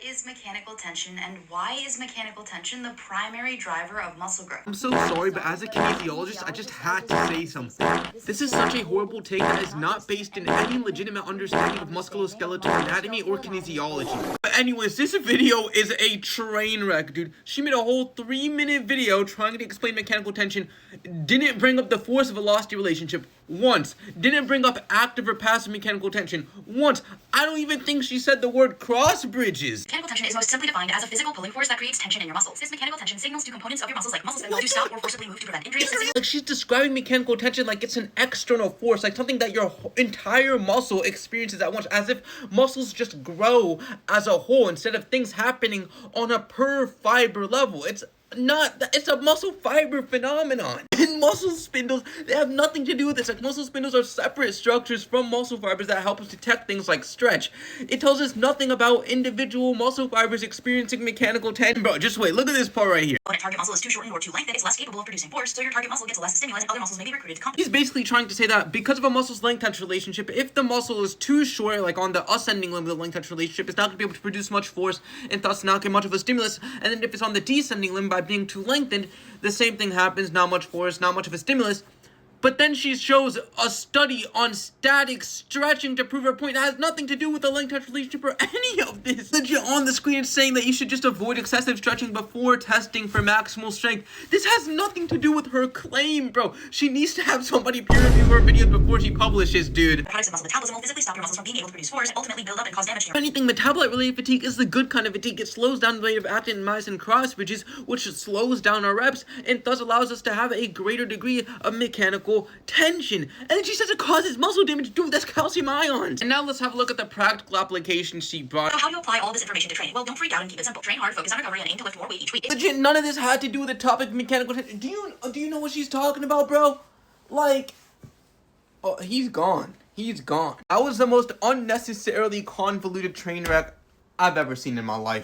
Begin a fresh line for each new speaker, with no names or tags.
is mechanical tension, and why is mechanical tension the primary driver of muscle growth?
I'm so sorry, but as a kinesiologist, I just had to say something. This is such a horrible take that is not based in any legitimate understanding of musculoskeletal anatomy or kinesiology. But anyways, this video is a train wreck, dude. She made a whole 3-minute video trying to explain mechanical tension, didn't bring up the force-velocity relationship once, didn't bring up active or passive mechanical tension once. I don't even think she said the word cross bridges.
Mechanical tension is most simply defined as a physical pulling force that creates tension in your muscles. This mechanical tension signals to components of your muscles like muscle spindles to stop or forcibly move to prevent injuries.
Like, she's describing mechanical tension like it's an external force, like something that your entire muscle experiences at once, as if muscles just grow as a whole instead of things happening on a per fiber level. It's a muscle fiber phenomenon. And muscle spindles, they have nothing to do with this. Like, muscle spindles are separate structures from muscle fibers that help us detect things like stretch. It tells us nothing about individual muscle fibers experiencing mechanical tension. Bro, just wait, look at this part right here.
When a target muscle is too shortened or too lengthened, it's less capable of producing force, so your target muscle gets less stimulus and other muscles may be recruited to compensate.
He's basically trying to say that because of a muscle's length-touch relationship, if the muscle is too short, like on the ascending limb of the length-touch relationship, it's not going to be able to produce much force and thus not get much of a stimulus. And then if it's on the descending limb, by being too lengthened, the same thing happens, not much force, not much of a stimulus. But then she shows a study on static stretching to prove her point. That has nothing to do with the length-touch relationship or any of this. Legit on the screen, it's saying that you should just avoid excessive stretching before testing for maximal strength. This has nothing to do with her claim, bro. She needs to have somebody peer review her videos before she publishes, dude.
The products of muscle metabolism will physically stop your muscles from being able to produce force and ultimately build up and cause damage to your
If anything, metabolite-related fatigue is the good kind of fatigue. It slows down the rate of actin and myosin cross bridges, which slows down our reps and thus allows us to have a greater degree of mechanical tension. And then she says it causes muscle damage. Dude, that's calcium ions. And now let's have a look at the practical application she brought.
So how do you apply all this information to training? Well, don't freak out and keep it simple. Train hard, focus on recovery, and aim to lift more weight each week.
Legit, none of this had to do with the topic of mechanical tension. Do you know what she's talking about, bro? Like, oh, he's gone. He's gone. That was the most unnecessarily convoluted train wreck I've ever seen in my life.